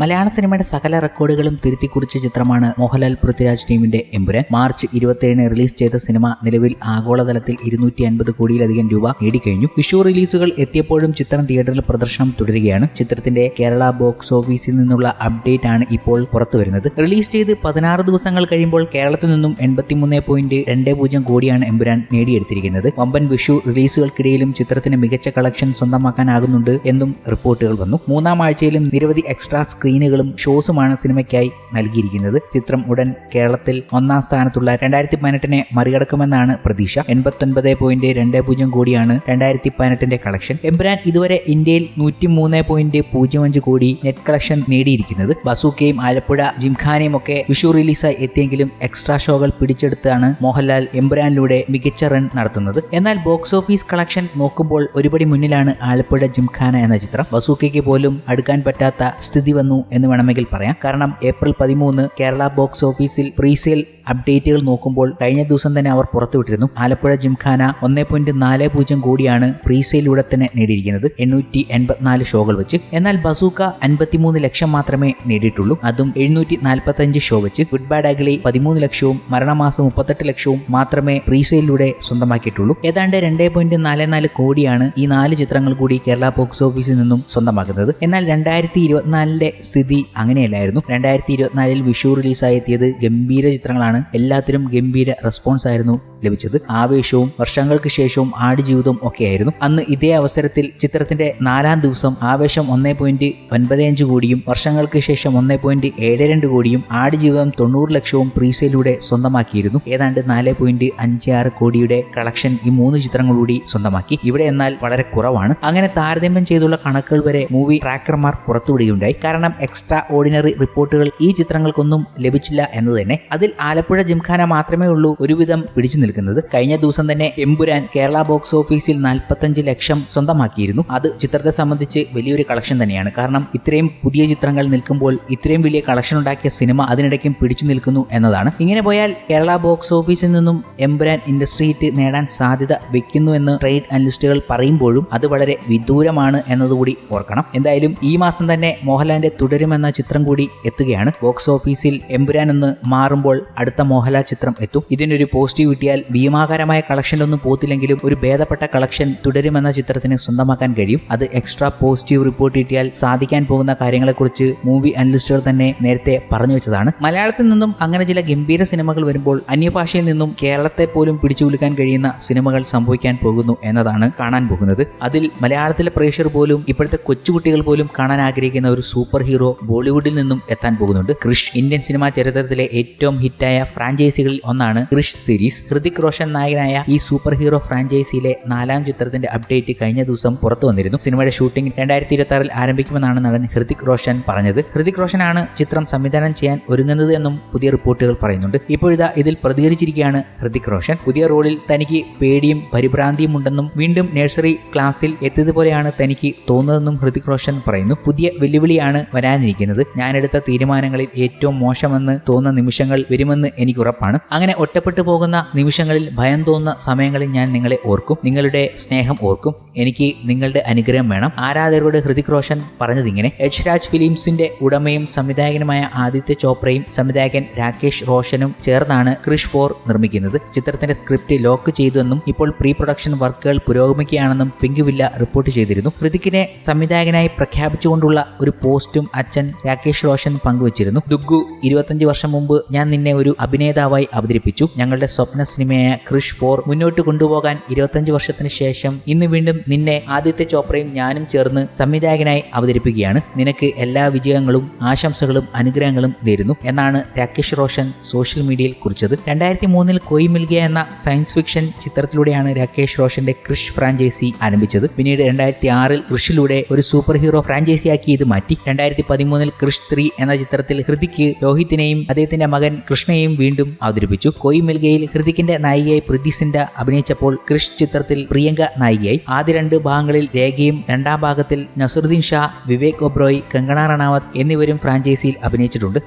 മലയാള സിനിമയുടെ സകല റെക്കോർഡുകളും തിരുത്തിക്കുറിച്ച ചിത്രമാണ് മോഹൻലാൽ പൃഥ്വിരാജ് ടീമിന്റെ എമ്പുരാൻ. മാർച്ച് 27 റിലീസ് ചെയ്ത സിനിമ നിലവിൽ ആഗോളതലത്തിൽ 250 കോടിയിലധികം രൂപ നേടിക്കഴിഞ്ഞു. വിഷു റിലീസുകൾ എത്തിയപ്പോഴും ചിത്രം തിയേറ്ററിൽ പ്രദർശനം തുടരുകയാണ്. ചിത്രത്തിന്റെ കേരള ബോക്സ് ഓഫീസിൽ നിന്നുള്ള അപ്ഡേറ്റ് ആണ് ഇപ്പോൾ പുറത്തുവരുന്നത്. റിലീസ് ചെയ്ത് 16 ദിവസങ്ങൾ കഴിയുമ്പോൾ കേരളത്തിൽ നിന്നും 83.20 കോടിയാണ് എമ്പുരാൻ നേടിയെടുത്തിരിക്കുന്നത്. വമ്പൻ വിഷു റിലീസുകൾക്കിടയിലും ചിത്രത്തിന് മികച്ച കളക്ഷൻ സ്വന്തമാക്കാനാകുന്നുണ്ട് എന്നും റിപ്പോർട്ടുകൾ വന്നു. മൂന്നാം ആഴ്ചയിലും നിരവധി എക്സ്ട്രാ സ്ക്രീനുകളും ഷോസുമാണ് സിനിമയ്ക്കായി നൽകിയിരിക്കുന്നത്. ചിത്രം ഉടൻ കേരളത്തിൽ ഒന്നാം സ്ഥാനത്തുള്ള 2018 മറികടക്കുമെന്നാണ് പ്രതീക്ഷ. 89.20 കോടിയാണ് 2018 കളക്ഷൻ. എമ്പുരാൻ ഇതുവരെ ഇന്ത്യയിൽ 103.05 കോടി നെറ്റ് കളക്ഷൻ നേടിയിരിക്കുന്നത്. ബസൂക്കയും ആലപ്പുഴ ജിംഖാനയും ഒക്കെ വിഷു റിലീസായി എത്തിയെങ്കിലും എക്സ്ട്രാ ഷോകൾ പിടിച്ചെടുത്താണ് മോഹൻലാൽ എമ്പുരാനിലൂടെ മികച്ച റൺ നടത്തുന്നത്. എന്നാൽ ബോക്സ് ഓഫീസ് കളക്ഷൻ നോക്കുമ്പോൾ ഒരുപടി മുന്നിലാണ് ആലപ്പുഴ ജിംഖാന എന്ന ചിത്രം. ബസൂക്കയ്ക്ക് പോലും അടുക്കാൻ പറ്റാത്ത സ്ഥിതി വന്നു എന്ന് വേണമെങ്കിൽ പറയാം. കാരണം ഏപ്രിൽ 13 കേരള ബോക്സ് ഓഫീസിൽ പ്രീസെയിൽ അപ്ഡേറ്റുകൾ നോക്കുമ്പോൾ കഴിഞ്ഞ ദിവസം തന്നെ അവർ പുറത്തുവിട്ടിരുന്നു. ആലപ്പുഴ ജിംഖാന 1.40 കോടിയാണ് പ്രീസെയിലൂടെ തന്നെ നേടിയിരിക്കുന്നത്, 884 ഷോകൾ വെച്ച്. എന്നാൽ ബസൂക്ക 53 ലക്ഷം മാത്രമേ നേടിയിട്ടുള്ളൂ, അതും 745 ഷോ വെച്ച്. ഗുഡ് ബാഡ് അഗ്ലി 13 ലക്ഷവും മരണമാസം 38 ലക്ഷവും മാത്രമേ പ്രീസെയിലൂടെ സ്വന്തമാക്കിയിട്ടുള്ളൂ. ഏതാണ്ട് 2.44 കോടിയാണ് ഈ 4 ചിത്രങ്ങൾ കൂടി കേരള ബോക്സ് ഓഫീസിൽ നിന്നും സ്വന്തമാക്കുന്നത്. എന്നാൽ 2024 സ്ഥിതി അങ്ങനെയല്ലായിരുന്നു. 2024 വിഷു റിലീസായി എത്തിയത് ഗംഭീര ചിത്രങ്ങളാണ്. എല്ലാത്തിനും ഗംഭീര റെസ്പോൺസ് ആയിരുന്നു ലഭിച്ചത്. ആവേശവും വർഷങ്ങൾക്ക് ശേഷവും ആടുജീവിതം ഒക്കെയായിരുന്നു. അന്ന് ഇതേ അവസരത്തിൽ ചിത്രത്തിന്റെ 4ാം ദിവസം ആവേശം 1.95 കോടിയും വർഷങ്ങൾക്ക് ശേഷം 1.72 കോടിയും ആടുജീവിതം 90 ലക്ഷവും പ്രീസെയിലൂടെ സ്വന്തമാക്കിയിരുന്നു. ഏതാണ്ട് 4.56 കോടിയുടെ കളക്ഷൻ ഈ 3 ചിത്രങ്ങളൂടി സ്വന്തമാക്കി. ഇവിടെ എന്നാൽ വളരെ കുറവാണ്. അങ്ങനെ താരതമ്യം ചെയ്തുള്ള കണക്കുകൾ വരെ മൂവി ട്രാക്കർമാർ പുറത്തുവിടുകയുണ്ടായി. കാരണം എക്സ്ട്രാ ഓർഡിനറി റിപ്പോർട്ടുകൾ ഈ ചിത്രങ്ങൾക്കൊന്നും ലഭിച്ചില്ല എന്നത് തന്നെ. അതിൽ ആലപ്പുഴ ജിംഖാന മാത്രമേ ഉള്ളൂ ഒരുവിധം പിടിച്ചു നിൽക്കുന്നത്. കഴിഞ്ഞ ദിവസം തന്നെ എമ്പുരാൻ കേരള ബോക്സ് ഓഫീസിൽ 45 ലക്ഷം സ്വന്തമാക്കിയിരുന്നു. അത് ചിത്രത്തെ സംബന്ധിച്ച് വലിയൊരു കളക്ഷൻ തന്നെയാണ്. കാരണം ഇത്രയും പുതിയ ചിത്രങ്ങൾ നിൽക്കുമ്പോൾ ഇത്രയും വലിയ കളക്ഷൻ ഉണ്ടാക്കിയ സിനിമ അതിനിടയ്ക്കും പിടിച്ചു നിൽക്കുന്നു എന്നതാണ്. ഇങ്ങനെ പോയാൽ കേരള ബോക്സ് ഓഫീസിൽ നിന്നും എമ്പുരാൻ ഇൻഡസ്ട്രി ഹിറ്റ് നേടാൻ സാധ്യത വെക്കുന്നു എന്ന് ട്രേഡ് അനലിസ്റ്റുകൾ പറയുമ്പോഴും അത് വളരെ വിദൂരമാണ് എന്നതുകൂടി ഓർക്കണം. എന്തായാലും ഈ മാസം തന്നെ മോഹൻലാലിന്റെ തുടരുമെന്ന ചിത്രം കൂടി എത്തുകയാണ്. ബോക്സ് ഓഫീസിൽ എമ്പുരാൻ എന്ന് മാറുമ്പോൾ അടുത്ത മോഹൻലാൽ ചിത്രം എത്തും. ഇതിനൊരു പോസിറ്റീവ് കിട്ടിയാൽ ഭീമാകാരമായ കളക്ഷനിലൊന്നും പോത്തില്ലെങ്കിലും ഒരു ഭേദപ്പെട്ട കളക്ഷൻ തുടരുമെന്ന ചിത്രത്തിന് സ്വന്തമാക്കാൻ കഴിയും. അത് എക്സ്ട്രാ പോസിറ്റീവ് റിപ്പോർട്ട് കിട്ടിയാൽ സാധിക്കാൻ പോകുന്ന കാര്യങ്ങളെക്കുറിച്ച് മൂവി അനലിസ്റ്റുകൾ തന്നെ നേരത്തെ പറഞ്ഞു വെച്ചതാണ്. മലയാളത്തിൽ നിന്നും അങ്ങനെ ചില ഗംഭീര സിനിമകൾ വരുമ്പോൾ അന്യഭാഷയിൽ നിന്നും കേരളത്തെ പോലും പിടിച്ചു കുലുക്കാൻ കഴിയുന്ന സിനിമകൾ സംഭവിക്കാൻ പോകുന്നു എന്നതാണ് കാണാൻ പോകുന്നത്. അതിൽ മലയാളത്തിലെ പ്രേക്ഷകർ പോലും ഇപ്പോഴത്തെ കൊച്ചുകുട്ടികൾ പോലും കാണാൻ ആഗ്രഹിക്കുന്ന ഒരു സൂപ്പർ ഹീറോ ബോളിവുഡിൽ നിന്നും എത്താൻ പോകുന്നുണ്ട്. ക്രിഷ്. ഇന്ത്യൻ സിനിമാ ചരിത്രത്തിലെ ഏറ്റവും ഹിറ്റായ ഫ്രാഞ്ചൈസികളിൽ ഒന്നാണ് ക്രിഷ് സീരീസ്. ഹൃതിക് റോഷൻ നായകനായ ഈ സൂപ്പർ ഹീറോ ഫ്രാഞ്ചൈസിയിലെ 4ാം ചിത്രത്തിന്റെ അപ്ഡേറ്റ് കഴിഞ്ഞ ദിവസം പുറത്തു വന്നിരുന്നു. സിനിമയുടെ ഷൂട്ടിംഗ് 2026 ആരംഭിക്കുമെന്നാണ് നടൻ ഹൃതിക് റോഷൻ പറഞ്ഞത്. ഹൃതിക് റോഷനാണ് ചിത്രം സംവിധാനം ചെയ്യാൻ ഒരുങ്ങുന്നത് എന്നും പുതിയ റിപ്പോർട്ടുകൾ പറയുന്നുണ്ട്. ഇപ്പോഴിതാ ഇതിൽ പ്രതികരിച്ചിരിക്കുകയാണ് ഹൃതിക് റോഷൻ. പുതിയ റോളിൽ തനിക്ക് പേടിയും പരിഭ്രാന്തിയും ഉണ്ടെന്നും വീണ്ടും നഴ്സറി ക്ലാസ്സിൽ എത്തിയതുപോലെയാണ് തനിക്ക് തോന്നുന്നതെന്നും ഹൃതിക് റോഷൻ പറയുന്നു. പുതിയ വെല്ലുവിളിയാണ് വരാനിരിക്കുന്നത്. ഞാനെടുത്ത തീരുമാനങ്ങളിൽ ഏറ്റവും മോശമെന്ന് തോന്നുന്ന നിമിഷങ്ങൾ വരുമെന്ന് എനിക്ക് ഉറപ്പാണ്. അങ്ങനെ ഒറ്റപ്പെട്ടു പോകുന്ന നിമിഷങ്ങളിൽ, ഭയം തോന്നുന്ന സമയങ്ങളിൽ ഞാൻ നിങ്ങളെ ഓർക്കും, നിങ്ങളുടെ സ്നേഹം ഓർക്കും. എനിക്ക് നിങ്ങളുടെ അനുഗ്രഹം വേണം. ആരാധകരോട് ഹൃതിക് റോഷൻ പറഞ്ഞതിങ്ങനെ. എച്ച് രാജ് ഫിലിംസിന്റെ ഉടമയും സംവിധായകനുമായ ആദിത്യ ചോപ്രയും സംവിധായകൻ രാകേഷ് റോഷനും ചേർന്നാണ് ക്രിഷ് 4 നിർമ്മിക്കുന്നത്. ചിത്രത്തിന്റെ സ്ക്രിപ്റ്റ് ലോക്ക് ചെയ്തുവെന്നും ഇപ്പോൾ പ്രീ പ്രൊഡക്ഷൻ വർക്കുകൾ പുരോഗമിക്കുകയാണെന്നും പിങ്ക് വില്ല റിപ്പോർട്ട് ചെയ്തിരുന്നു. ഹൃതിക്കിനെ സംവിധായകനായി പ്രഖ്യാപിച്ചുകൊണ്ടുള്ള ഒരു പോസ്റ്റും അച്ഛൻ രാകേഷ് റോഷൻ പങ്കുവച്ചിരുന്നു. ദുഗ്ഗു 25 വർഷം മുമ്പ് ഞാൻ നിന്നെ ഒരു അഭിനേതാവായി അവതരിപ്പിച്ചു. ഞങ്ങളുടെ സ്വപ്ന സിനിമയായ ക്രിഷ് 4 മുന്നോട്ട് കൊണ്ടുപോകാൻ 25 വർഷത്തിന് ശേഷം ഇന്ന് വീണ്ടും നിന്നെ ആദിത്യ ചോപ്രയും ഞാനും ചേർന്ന് സംവിധായകനായി അവതരിപ്പിക്കുകയാണ്. നിനക്ക് എല്ലാ വിജയങ്ങളും ആശംസകളും അനുഗ്രഹങ്ങളും നേരുന്നു എന്നാണ് രാകേഷ് റോഷൻ സോഷ്യൽ മീഡിയയിൽ കുറിച്ചത്. 2003 കോയി മിൽ ഗയ എന്ന സയൻസ് ഫിക്ഷൻ ചിത്രത്തിലൂടെയാണ് രാകേഷ് റോഷന്റെ ക്രിഷ് ഫ്രാഞ്ചൈസി ആരംഭിച്ചത്. പിന്നീട് 2006 ക്രിഷിലൂടെ ഒരു സൂപ്പർ ഹീറോ ഫ്രാഞ്ചൈസിയാക്കി ഇത് മാറ്റി. 2013 ക്രിഷ് 3 എന്ന ചിത്രത്തിൽ ഹൃതിക് രോഹിത്തിനെയും അദ്ദേഹത്തിന്റെ മകൻ കൃഷ്ണയെയും വീണ്ടും അവതരിപ്പിച്ചു. കോയി മിൽ ഗയയിൽ ഹൃതിക്കിന്റെ നായികയായി പ്രീതി സിൻഡ അഭിനയിച്ചപ്പോൾ ക്രിഷ് ചിത്രത്തിൽ പ്രിയങ്ക നായികയായി. ആദ്യ 2 ഭാഗങ്ങളിൽ രേഖയും 2ാം ഭാഗത്തിൽ നസറുദ്ദീൻ ഷാ, വിവേക് ഒബ്രോയ്, കങ്കണ റണാവത്ത് എന്നിവരും ഫ്രാഞ്ചൈസിയിൽ അഭിനയിച്ചിട്ടുണ്ട്.